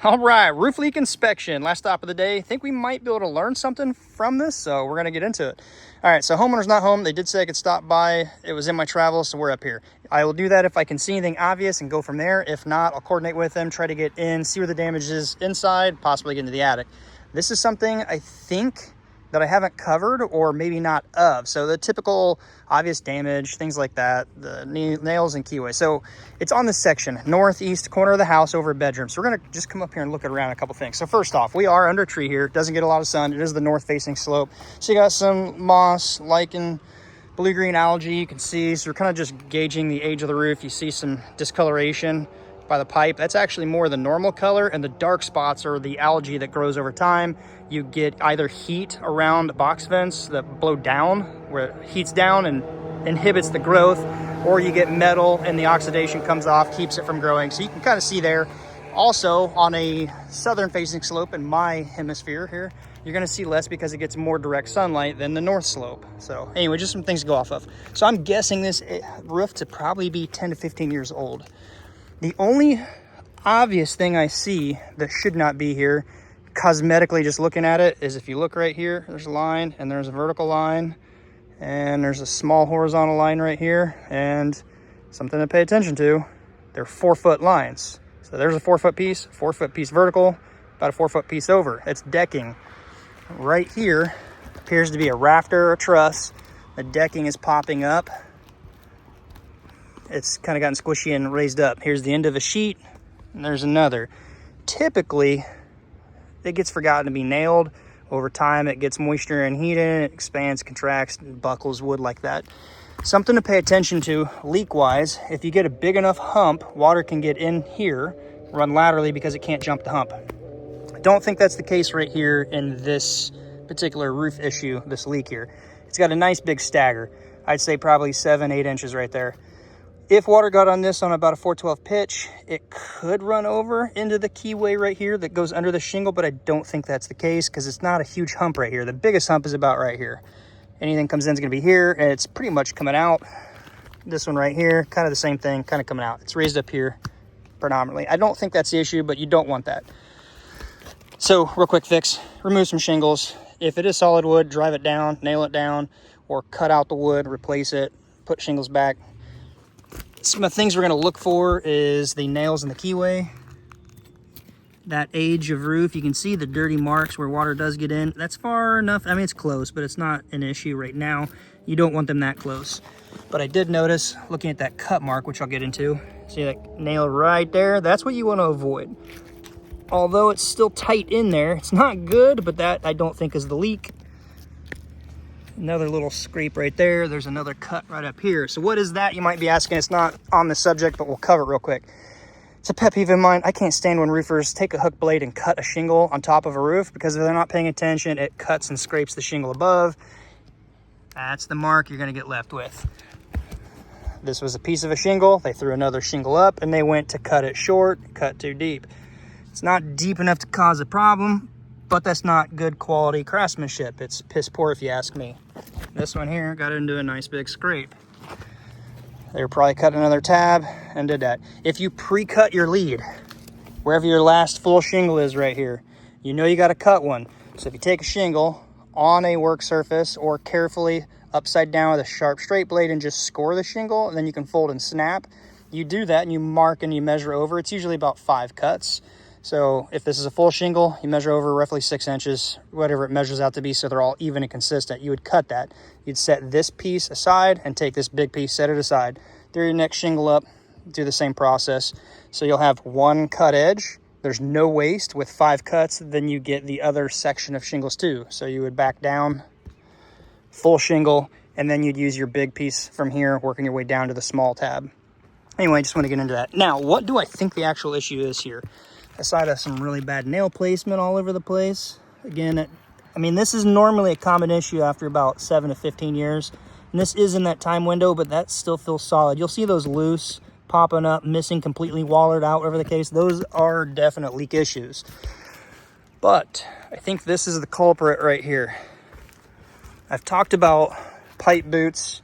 All right, roof leak inspection. Last stop of the day. I think we might be able to learn something from this, so we're gonna get into it. All right, so homeowner's not home. They did say I could stop by. It was in my travels, so we're up here. I will do that if I can see anything obvious and go from there. If not, I'll coordinate with them, try to get in, see where the damage is inside, possibly get into the attic. This is something I think that I haven't covered, or maybe not of. So the typical obvious damage, things like that, the nails and keyway. So it's on this section, northeast corner of the house over a bedroom. So we're gonna just come up here and look around a couple things. So first off, we are under a tree here. Doesn't get a lot of sun. It is the north facing slope. So you got some moss, lichen, blue-green algae you can see. So we're kind of just gauging the age of the roof. You see some discoloration by the pipe. That's actually more the normal color, and the dark spots are the algae that grows over time. You get either heat around box vents that blow down, where it heats down and inhibits the growth, or you get metal and the oxidation comes off, keeps it from growing. So you can kind of see there. Also, on a southern facing slope in my hemisphere here, you're gonna see less because it gets more direct sunlight than the north slope. So anyway, just some things to go off of. So I'm guessing this roof to probably be 10 to 15 years old. The only obvious thing I see that should not be here, cosmetically just looking at it, is if you look right here, there's a line and there's a vertical line and there's a small horizontal line right here, and something to pay attention to, they're 4-foot lines. So there's a 4-foot piece, 4-foot piece vertical, about a 4-foot piece over. It's decking. Right here appears to be a rafter or truss. The decking is popping up. It's kind of gotten squishy and raised up. Here's the end of a sheet, and there's another. Typically, it gets forgotten to be nailed. Over time, it gets moisture and heat in it, expands, contracts, buckles, wood like that. Something to pay attention to leak-wise, if you get a big enough hump, water can get in here, run laterally because it can't jump the hump. I don't think that's the case right here in this particular roof issue, this leak here. It's got a nice big stagger. I'd say probably 7-8 inches right there. If water got on this on about a 412 pitch, it could run over into the keyway right here that goes under the shingle, but I don't think that's the case because it's not a huge hump right here. The biggest hump is about right here. Anything comes in is going to be here, and it's pretty much coming out. This one right here, kind of the same thing, kind of coming out. It's raised up here predominantly. I don't think that's the issue, but you don't want that. So real quick fix, remove some shingles. If it is solid wood, drive it down, nail it down, or cut out the wood, replace it, put shingles back. Some of the things we're going to look for is the nails in the keyway. That age of roof, you can see the dirty marks where water does get in. That's far enough. I mean, it's close, but it's not an issue right now. You don't want them that close. But I did notice, looking at that cut mark, which I'll get into, see that nail right there? That's what you want to avoid. Although it's still tight in there, it's not good, but that I don't think is the leak. Another little scrape right there. There's another cut right up here. So what is that, you might be asking? It's not on the subject, but we'll cover it real quick. It's a pet peeve of mine. I can't stand when roofers take a hook blade and cut a shingle on top of a roof, because if they're not paying attention, it cuts and scrapes the shingle above. That's the mark you're gonna get left with. This was a piece of a shingle. They threw another shingle up and they went to cut it short, cut too deep. It's not deep enough to cause a problem, but that's not good quality craftsmanship. It's piss poor if you ask me. This one here got into a nice big scrape. They were probably cutting another tab and did that. If you pre-cut your lead, wherever your last full shingle is right here, you know you got to cut one. So if you take a shingle on a work surface or carefully upside down with a sharp straight blade and just score the shingle, and then you can fold and snap, you do that and you mark and you measure over. It's usually about 5 cuts. So if this is a full shingle, you measure over roughly 6 inches, whatever it measures out to be, so they're all even and consistent. You would cut that. You'd set this piece aside and take this big piece, set it aside. Throw your next shingle up, do the same process. So you'll have one cut edge. There's no waste. With 5 cuts, then you get the other section of shingles too. So you would back down, full shingle, and then you'd use your big piece from here, working your way down to the small tab. Anyway, I just want to get into that. Now, what do I think the actual issue is here? Aside of some really bad nail placement all over the place. Again, I mean, this is normally a common issue after about 7 to 15 years. And this is in that time window, but that still feels solid. You'll see those loose, popping up, missing completely, wallered out, whatever the case. Those are definite leak issues. But I think this is the culprit right here. I've talked about pipe boots,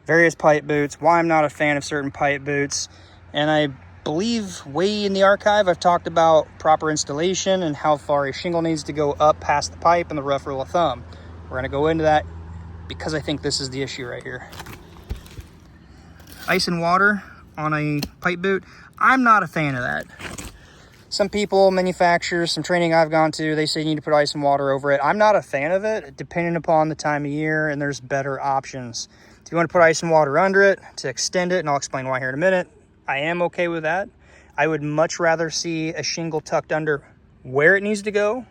various pipe boots, why I'm not a fan of certain pipe boots. And I believe way in the archive, I've talked about proper installation and how far a shingle needs to go up past the pipe and the rough rule of thumb. We're gonna go into that because I think this is the issue right here. Ice and water on a pipe boot, I'm not a fan of that. Some people, manufacturers, some training I've gone to, they say you need to put ice and water over it. I'm not a fan of it, depending upon the time of year, and there's better options. If you want to put ice and water under it to extend it, and I'll explain why here in a minute, I am okay with that. I would much rather see a shingle tucked under where it needs to go,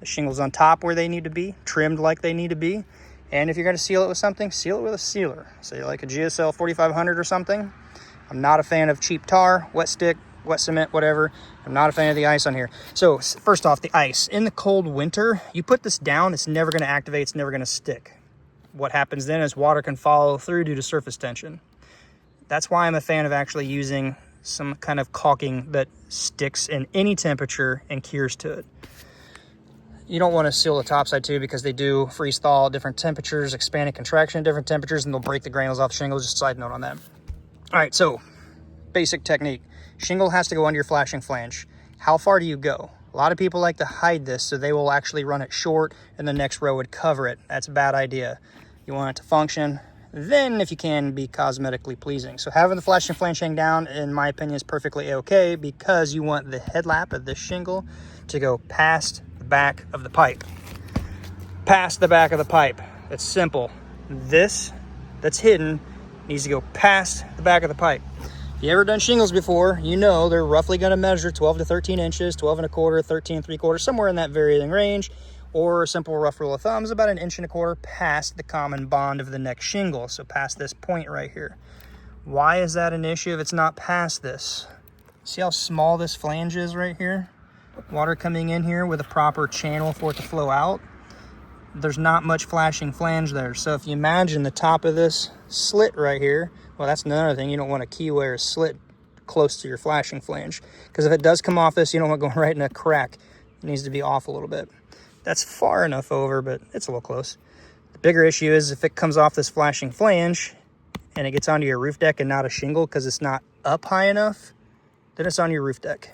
the shingles on top where they need to be, trimmed like they need to be, and if you're going to seal it with something, seal it with a sealer. Say like a GEOCEL 4500 or something. I'm not a fan of cheap tar, wet stick, wet cement, whatever. I'm not a fan of the ice on here. So first off, the ice. In the cold winter, you put this down, it's never going to activate, it's never going to stick. What happens then is water can follow through due to surface tension. That's why I'm a fan of actually using some kind of caulking that sticks in any temperature and cures to it. You don't want to seal the topside too, because they do freeze thaw at different temperatures, expand and contraction at different temperatures, and they'll break the granules off the shingles. Just a side note on that. All right, so basic technique. Shingle has to go under your flashing flange. How far do you go? A lot of people like to hide this, so they will actually run it short and the next row would cover it. That's a bad idea. You want it to function, then if you can, be cosmetically pleasing. So having the flashing flange hang down, in my opinion, is perfectly okay, because you want the headlap of this shingle to go past the back of the pipe. Past the back of the pipe. It's simple. This that's hidden needs to go past the back of the pipe. If you ever done shingles before, you know they're roughly going to measure 12 to 13 inches, 12 and a quarter, 13 and 3/4, somewhere in that varying range, or a simple rough rule of thumb is about 1 1/4 inches past the common bond of the next shingle, so past this point right here. Why is that an issue if it's not past this? See how small this flange is right here? Water coming in here with a proper channel for it to flow out. There's not much flashing flange there. So if you imagine the top of this slit right here, well, that's another thing. You don't want a keyway or slit close to your flashing flange, because if it does come off this, you don't want it going right in a crack. It needs to be off a little bit. That's far enough over, but it's a little close. The bigger issue is if it comes off this flashing flange and it gets onto your roof deck and not a shingle because it's not up high enough, then it's on your roof deck.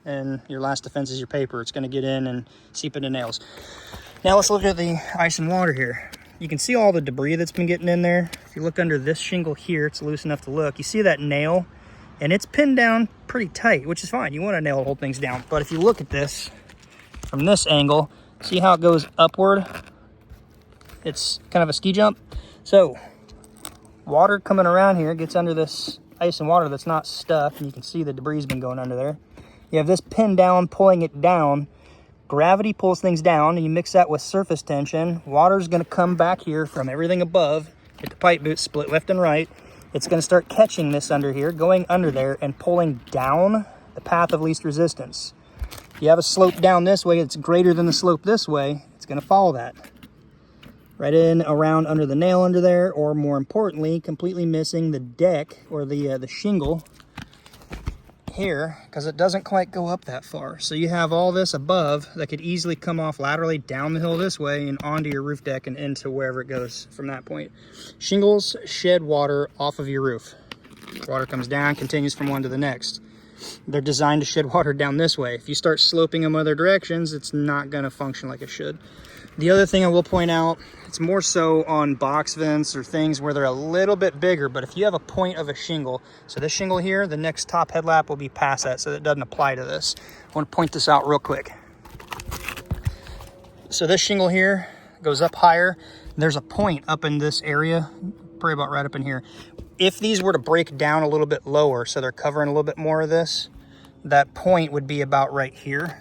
And your last defense is your paper. It's going to get in and seep into nails. Now let's look at the ice and water here. You can see all the debris that's been getting in there. If you look under this shingle here, it's loose enough to look. You see that nail, and it's pinned down pretty tight, which is fine. You want a nail to hold things down. But if you look at this from this angle, see how it goes upward? It's kind of a ski jump. So water coming around here gets under this ice and water that's not stuck, and you can see the debris has been going under there. You have this pinned down, pulling it down. Gravity pulls things down, and you mix that with surface tension. Water's going to come back here from everything above, get the pipe boot split left and right. It's going to start catching this under here, going under there, and pulling down the path of least resistance. If you have a slope down this way that's greater than the slope this way, it's going to follow that. Right in, around under the nail under there, or more importantly, completely missing the deck or the shingle here, because it doesn't quite go up that far. So you have all this above that could easily come off laterally down the hill this way and onto your roof deck and into wherever it goes from that point. Shingles shed water off of your roof. Water comes down, continues from one to the next. They're designed to shed water down this way. If you start sloping them other directions, it's not going to function like it should. The other thing I will point out, it's more so on box vents or things where they're a little bit bigger, but if you have a point of a shingle, so this shingle here, the next top headlap will be past that, so that doesn't apply to this. I want to point this out real quick. So this shingle here goes up higher. There's a point up in this area, probably about right up in here. If these were to break down a little bit lower, so they're covering a little bit more of this, that point would be about right here.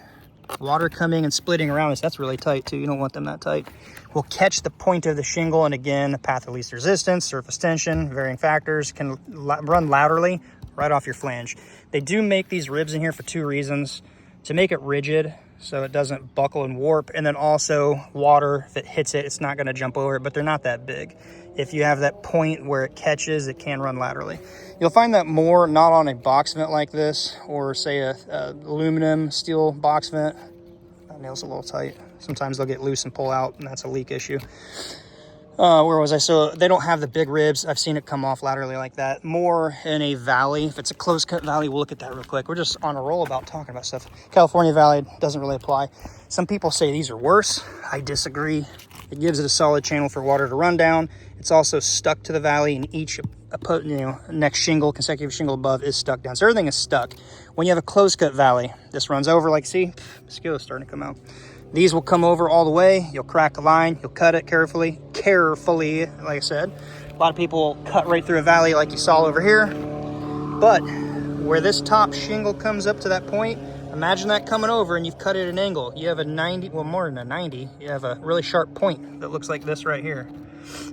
Water coming and splitting around us, that's really tight too. You don't want them that tight. We'll catch the point of the shingle, and again, the path of least resistance, surface tension, varying factors, can run laterally right off your flange. They do make these ribs in here for two reasons: to make it rigid so it doesn't buckle and warp, and then also water, if it hits it, it's not going to jump over it, but they're not that big. If you have that point where it catches, it can run laterally. You'll find that more not on a box vent like this, or say a aluminum steel box vent. That nail's a little tight. Sometimes they'll get loose and pull out, and that's a leak issue. Where was I? So they don't have the big ribs. I've seen it come off laterally like that. More in a valley. If it's a close cut valley, we'll look at that real quick. We're just on a roll about talking about stuff. California Valley doesn't really apply. Some people say these are worse. I disagree. It gives it a solid channel for water to run down. It's also stuck to the valley, and each next shingle, consecutive shingle above is stuck down. So everything is stuck. When you have a close cut valley, this runs over, like, see, mosquitoes starting to come out. These will come over all the way. You'll crack a line. You'll cut it carefully, like I said. A lot of people cut right through a valley like you saw over here. But where this top shingle comes up to that point, imagine that coming over and you've cut it at an angle. You have a 90, well, more than a 90. You have a really sharp point that looks like this right here.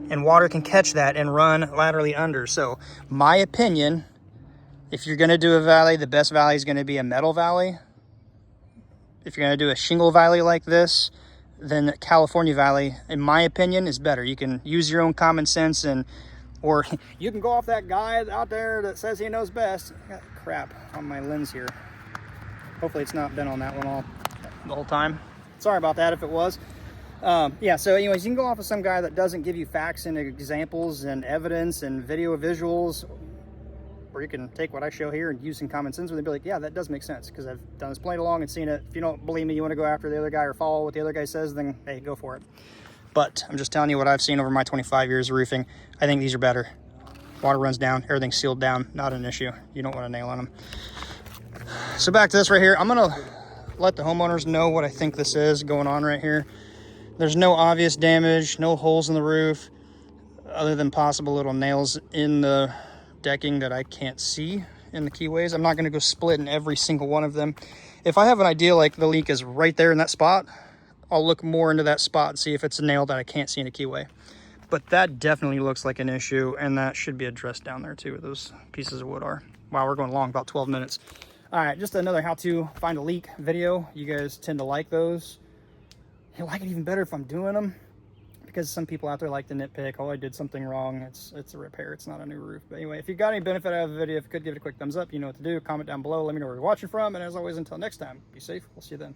And water can catch that and run laterally under. So my opinion, if you're gonna do a valley, the best valley is gonna be a metal valley. If you're gonna do a shingle valley like this, then California Valley, in my opinion, is better. You can use your own common sense, or you can go off that guy out there that says he knows best. I got crap on my lens here. Hopefully it's not been on that one the whole time. Sorry about that if it was. Yeah, so anyways, you can go off of some guy that doesn't give you facts and examples and evidence and visuals, or you can take what I show here and use some common sense with it and be like, yeah, that does make sense, because I've done this plenty long and seen it. If you don't believe me, you want to go after the other guy or follow what the other guy says, then hey, go for it. But I'm just telling you what I've seen over my 25 years of roofing. I think these are better. Water runs down, everything's sealed down, not an issue. You don't want to nail on them. So back to this right here. I'm gonna let the homeowners know what I think this is going on right here. There's no obvious damage, no holes in the roof, other than possible little nails in the decking that I can't see in the keyways. I'm not going to go split in every single one of them. If I have an idea like the leak is right there in that spot, I'll look more into that spot and see if it's a nail that I can't see in a keyway. But that definitely looks like an issue, and that should be addressed down there too, where those pieces of wood are. Wow, we're going long, about 12 minutes. All right, just another how to find a leak video. You guys tend to like those. You'll like it even better if I'm doing them, because some people out there like to nitpick, oh, I did something wrong. It's a repair, it's not a new roof. But anyway, if you got any benefit out of the video, if you could give it a quick thumbs up, you know what to do. Comment down below, let me know where you're watching from. And as always, until next time, be safe. We'll see you then.